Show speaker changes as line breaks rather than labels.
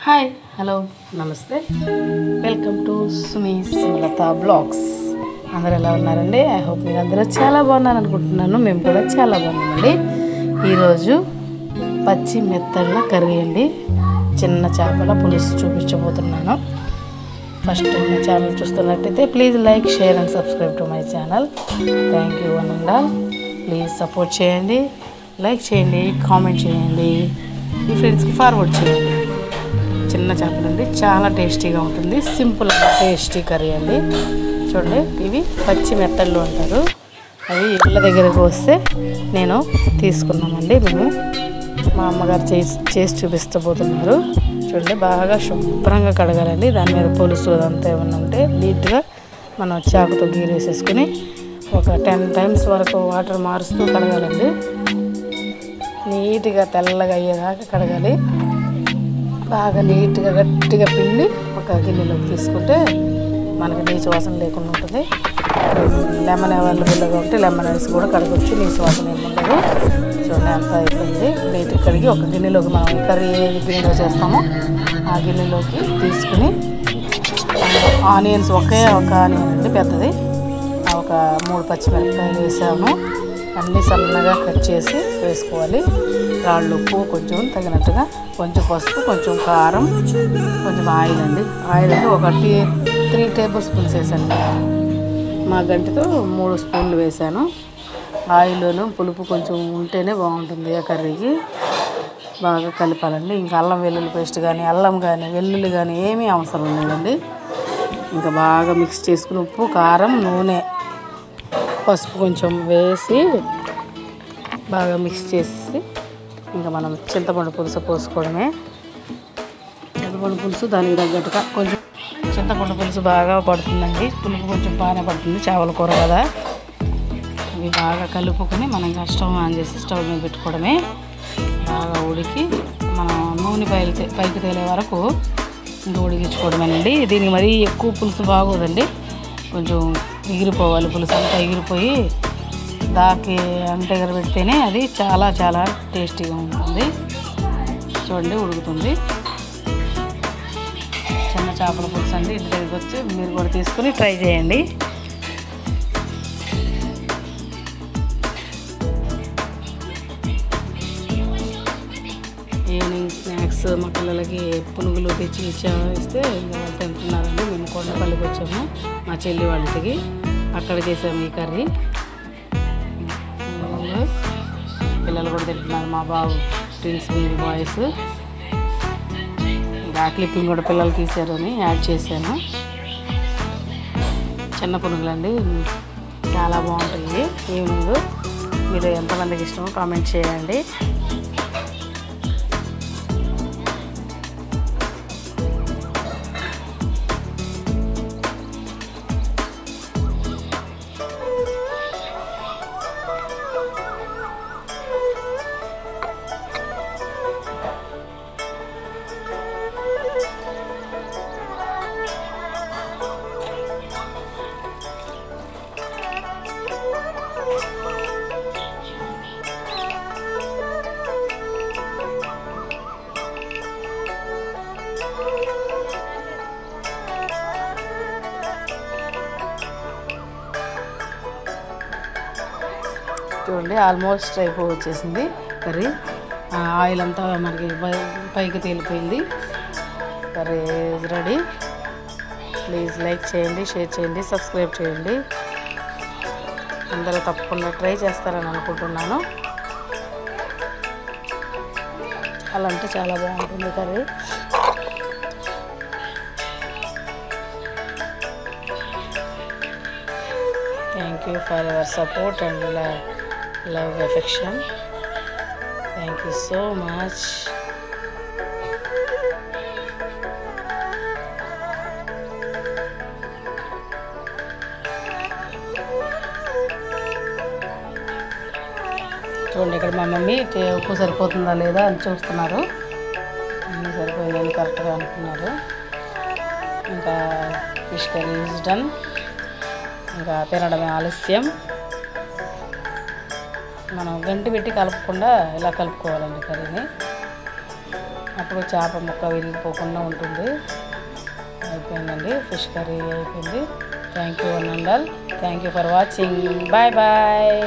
Hi hello నమస్తే welcome to Sumi Sumalatha blogs. అందరూ ఎలా ఉన్నారండి? ఐ హోప్ మీరు అందరూ చాలా బాగున్నారు అనుకుంటున్నాను. మేము కూడా చాలా బాగున్నామండి. ఈరోజు పచ్చి మెత్తళ్ళ కర్రీ అండి, చిన్న చేపల పులుసు చూపించబోతున్నాను. ఫస్ట్ టైం నా ఛానల్ చూస్తున్నట్టయితే please like, share and subscribe to my channel. Thank you one and all. Please support చేయండి, లైక్ చేయండి, కామెంట్ చేయండి, మీ ఫ్రెండ్స్కి ఫార్వర్డ్ చేయండి. చిన్న చేపలండి, చాలా టేస్టీగా ఉంటుంది. సింపుల్ టేస్టీ కర్రీ అండి. చూడండి, ఇవి పచ్చి మెత్తళ్ళు అంటారు. అవి ఇళ్ళ దగ్గరకు వస్తే నేను తీసుకున్నామండి. మేము మా అమ్మగారు చేసి చూపిస్తబోతున్నారు. చూడండి, బాగా శుభ్రంగా కడగాలండి. దాని మీద పులుసు అదంతా ఏమన్నా ఉంటే నీట్గా మనం చాకుతో గీరేసేసుకుని ఒక 10 times వరకు వాటర్ మారుస్తూ కడగాలండి. నీట్గా తెల్లగా అయ్యేదాకా కడగాలి. బాగా నీట్గా గట్టిగా పిండి ఒక గిన్నెలోకి తీసుకుంటే మనకి నీచు వాసన లేకుండా ఉంటుంది. లెమన్ అవైలబుల్గా ఉంటే లెమన్ వేసి కూడా కడగవచ్చు, నీచు వాసన ఏమి ఉండదు. చూడండి, అంతా అయిపోయింది. నీట్గా కడిగి ఒక గిన్నెలోకి, మనం కర్రీ ఏ గిన్నెలో చేస్తామో ఆ గిన్నెలోకి తీసుకుని ఆనియన్స్ ఒక ఆనియన్ అండి పెద్దది, ఒక 3 పచ్చిమిరపకాయలు వేసాము. అన్నీ సన్నగా కట్ చేసి వేసుకోవాలి. రాళ్ళు ఉప్పు కొంచెం తగినట్టుగా, కొంచెం పసుపు, కొంచెం కారం, కొంచెం ఆయిల్ అండి. ఆయిల్ అంటే ఒక 3 tablespoons వేసాను. మా గంటతో 3 స్పూన్లు వేసాను. ఆయిల్లోనూ పులుపు కొంచెం ఉంటేనే బాగుంటుంది ఆ కర్రీకి. బాగా కలపాలండి. ఇంకా అల్లం వెల్లుల్లి పేస్ట్ కానీ, అల్లం కానీ, వెల్లుల్లి కానీ ఏమీ అవసరం లేదండి. ఇంకా బాగా మిక్స్ చేసుకుని ఉప్పు, కారం, నూనె, పసుపు కొంచెం వేసి బాగా మిక్స్ చేసి ఇంకా మనం చింతపండు పులుసు పోసుకోవడమే. చింతపండు పులుసు దానికి తగ్గట్టుగా కొంచెం చింతపండు పులుసు బాగా పడుతుందండి. పులుపు కొంచెం బాగానే పడుతుంది, చేపల కూర కదా. ఇవి బాగా కలుపుకొని మనం ఇంకా స్టవ్ ఆన్ చేసి స్టవ్ మీద పెట్టుకోవడమే. బాగా ఉడికి మనం నూనె పైకి తేలే వరకు ఇంకా ఉడికించుకోవడమేనండి. దీనికి మరీ ఎక్కువ పులుసు బాగోదండి, కొంచెం ఎగిరిపోవాలి. పులుసు అంతా ఎగిరిపోయి దాకి అంటే ఎగరబెడితేనే అది చాలా చాలా టేస్టీగా ఉంటుంది. చూడండి, ఉడుకుతుంది. చిన్న చేపల పులుసు అండి. ఇంటి దగ్గరికి వచ్చి మీరు కూడా తీసుకుని ట్రై చేయండి. ఈవినింగ్ స్నాక్స్ మా పిల్లలకి పునుగులు తెచ్చి ఇస్తే ఇంకా వాళ్ళు తింటున్నారండి. మేము కొండపల్లికి వచ్చాము, మా చెల్లి వాళ్ళ ఇంటికి. అక్కడ చేసాము ఈ కర్రీ. పిల్లలు కూడా తింటున్నారు. మా బాబు ట్విన్స్ బేబీ బాయ్స్. ఇంకా క్లిప్పింగ్ కూడా పిల్లలు తీశారని యాడ్ చేశాను. చిన్న పునుగులండి, చాలా బాగుంటుంది. ఈవినింగ్ మీరు ఎంతమందికి ఇష్టమో కామెంట్ చేయండి. చూడండి, ఆల్మోస్ట్ వచ్చేసింది కర్రీ. ఆయిల్ అంతా మనకి పైకి తేలిపోయింది. Curry is ready. Please like చేయండి, షేర్ చేయండి, సబ్స్క్రైబ్ చేయండి. అందరూ తప్పకుండా ట్రై చేస్తారని అనుకుంటున్నాను. చాలా అంటే చాలా బాగుంటుంది curry. Thank you for your support and love affection. Thank you so much. చూడండి, ఇక్కడ మా మమ్మీ ఉప్పు సరిపోతుందా లేదా అని చూస్తున్నారు. అన్నీ సరిపోయిందని కరెక్ట్గా అనుకున్నారు. ఇంకా ఫిష్ కర్రీ ఈజ్ డన్. ఇంకా తినడమే ఆలస్యం. మనం గంటి పెట్టి కలపకుండా ఇలా కలుపుకోవాలండి కర్రీని. అప్పుడు చేప ముక్క విరిగిపోకుండా ఉంటుంది. అయిపోయిందండి, ఫిష్ కర్రీ అయిపోయింది. Thank you one and all. Thank you for watching. Bye bye.